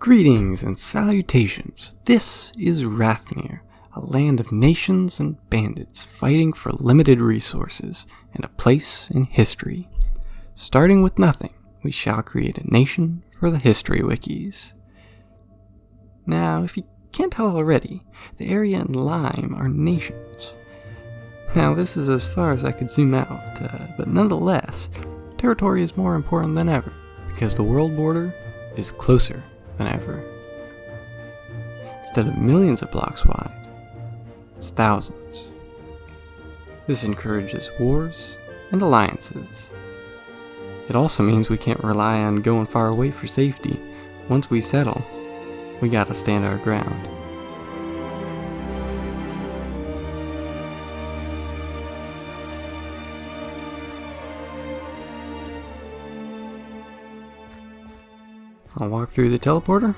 Greetings and salutations. This is Rathnir, a land of nations and bandits fighting for limited resources and a place in history. Starting with nothing, we shall create a nation for the history wikis. Now, if you can't tell already, the area and lime are nations. Now, this is as far as I could zoom out, but nonetheless, territory is more important than ever, because the world border is closer than ever. Instead of millions of blocks wide, it's thousands. This encourages wars and alliances. It also means we can't rely on going far away for safety. Once we settle, we gotta stand our ground. I'll walk through the teleporter,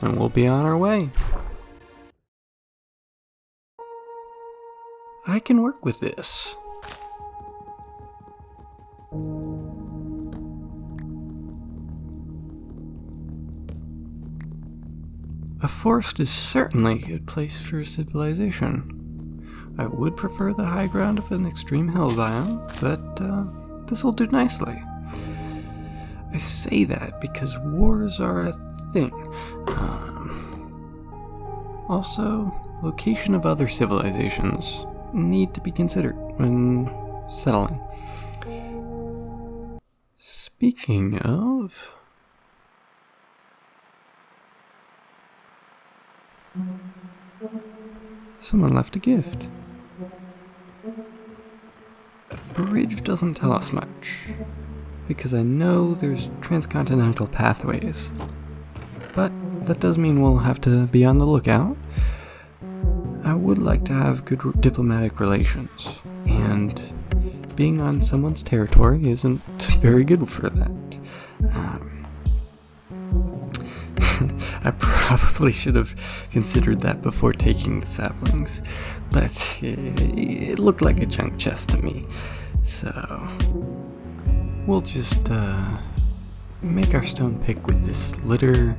and we'll be on our way. I can work with this. A forest is certainly a good place for civilization. I would prefer the high ground of an extreme hill biome, but this'll do nicely. I say that because wars are a thing. Also, location of other civilizations need to be considered when settling. Speaking of... someone left a gift. A bridge doesn't tell us much, because I know there's transcontinental pathways. But that does mean we'll have to be on the lookout. I would like to have good diplomatic relations, and being on someone's territory isn't very good for that. I probably should have considered that before taking the saplings, but it looked like a junk chest to me, so we'll just make our stone pick with this litter.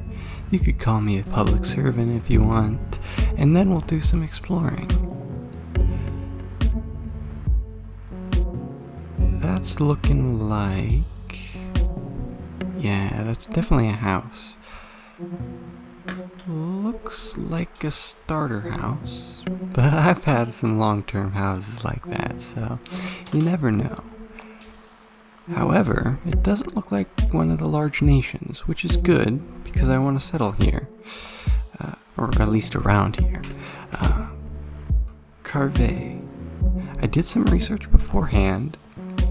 You could call me a public servant if you want, and then we'll do some exploring. That's looking like... yeah, that's definitely a house. Looks like a starter house, but I've had some long-term houses like that, so you never know. However, it doesn't look like one of the large nations, which is good, because I want to settle here. Or at least around here. Carve. I did some research beforehand,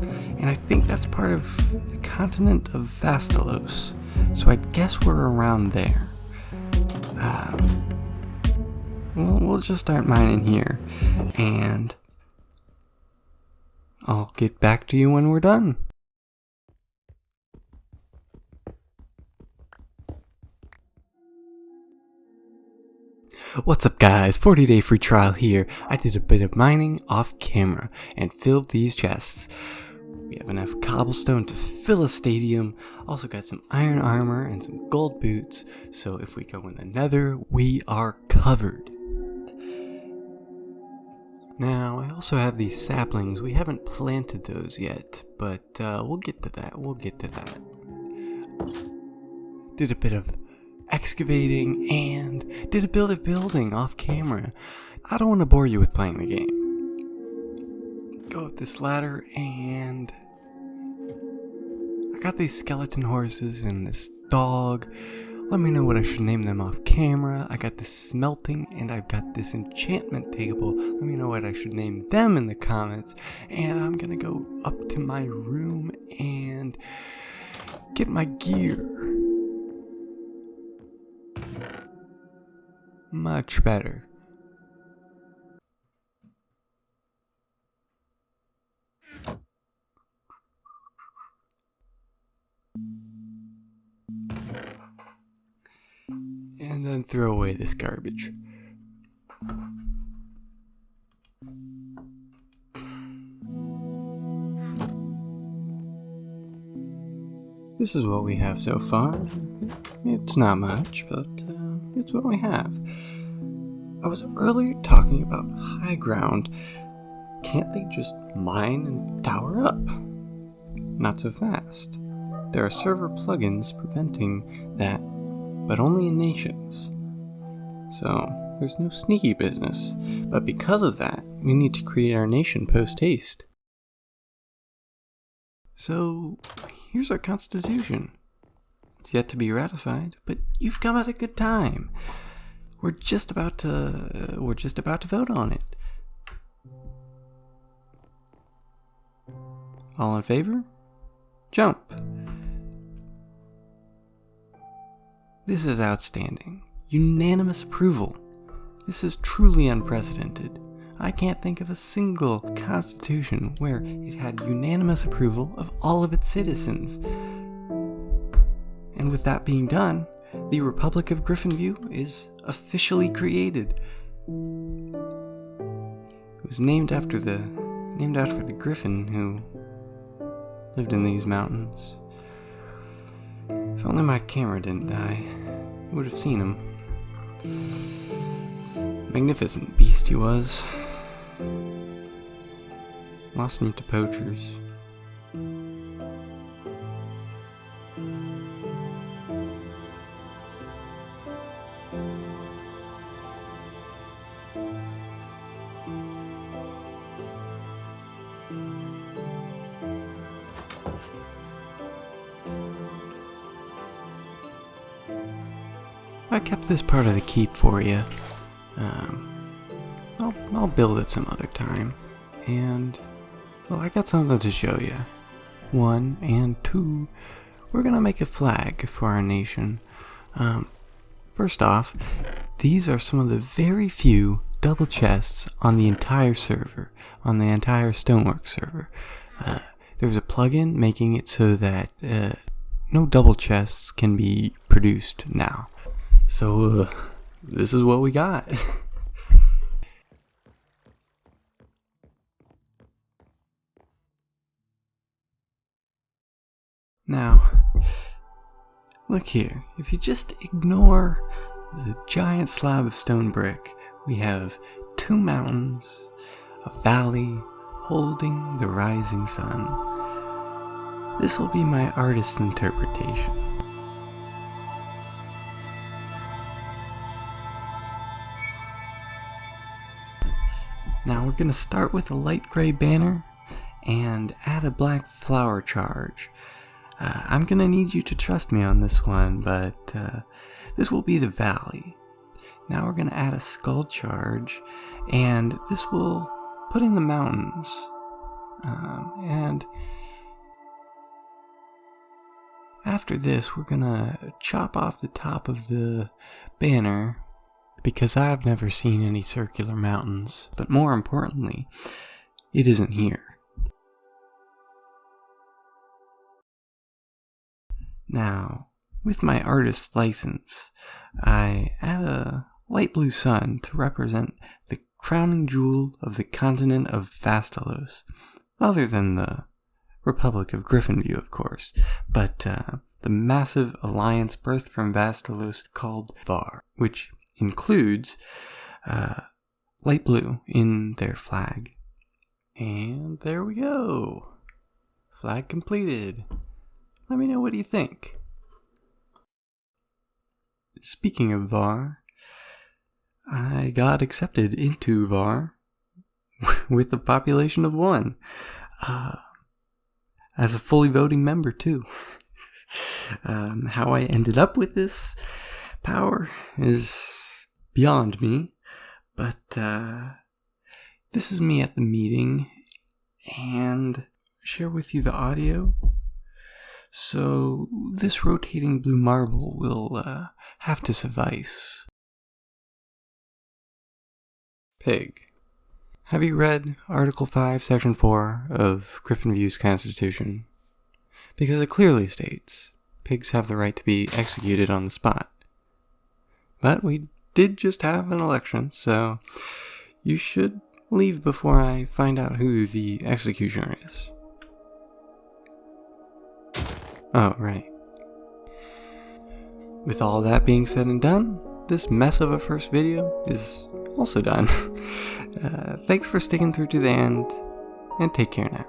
and I think that's part of the continent of Vastalos, so I guess we're around there. We'll just start mining here, and I'll get back to you when we're done. What's up guys, 40-day free trial here. I did a bit of mining off camera and filled these chests. We have enough cobblestone to fill a stadium, also got some iron armor and some gold boots, so if we go in the nether, we are covered. Now, I also have these saplings. We haven't planted those yet, but we'll get to that, Did a bit of excavating and did a building off camera. I don't want to bore you with playing the game. Go up this ladder, and I got these skeleton horses and this dog. Let me know what I should name them off camera. I got this smelting and I've got this enchantment table. Let me know what I should name them in the comments. And I'm gonna go up to my room and get my gear. Much better. And then throw away this garbage. This is what we have so far. It's not much, but it's what we have. I was earlier talking about high ground. Can't they just mine and tower up? Not so fast. There are server plugins preventing that, but only in nations. So, there's no sneaky business. But because of that, we need to create our nation post-haste. So, here's our constitution. It's yet to be ratified, but you've come at a good time. We're just about to vote on it. All in favor? Jump. This is outstanding. Unanimous approval. This is truly unprecedented. I can't think of a single constitution where it had unanimous approval of all of its citizens. And with that being done, the Republic of Griffinview is officially created. It was named after the griffin who lived in these mountains. If only my camera didn't die, I would have seen him. Magnificent beast he was. Lost him to poachers. I kept this part of the keep for you. I'll build it some other time. And, well, I got something to show you. 1 and 2, we're gonna make a flag for our nation. First off, these are some of the very few double chests on the entire server, on the entire Stoneworks server. There's a plugin making it so that no double chests can be produced now. So, this is what we got. Now, look here. If you just ignore the giant slab of stone brick, we have 2 mountains, a valley holding the rising sun. This will be my artist's interpretation. Now we're going to start with a light gray banner and add a black flower charge. I'm going to need you to trust me on this one, but this will be the valley. Now we're going to add a skull charge, and this will put in the mountains. And after this, we're going to chop off the top of the banner, because I've never seen any circular mountains. But more importantly, it isn't here. Now, with my artist's license, I add a light blue sun to represent the crowning jewel of the continent of Vastalos, other than the Republic of Griffinview, of course, but the massive alliance birthed from Vastalos called VAR, which includes light blue in their flag. And there we go. Flag completed. Let me know, what do you think? Speaking of VAR, I got accepted into VAR with a population of 1. As a fully voting member, too. How I ended up with this power is beyond me, but this is me at the meeting, and share with you the audio. So this rotating blue marble will have to suffice. Pig. Have you read Article 5, Section 4 of Griffinview's Constitution? Because it clearly states pigs have the right to be executed on the spot. But we did just have an election, so you should leave before I find out who the executioner is. Oh, right. With all that being said and done, this mess of a first video is also done. Thanks for sticking through to the end, and take care now.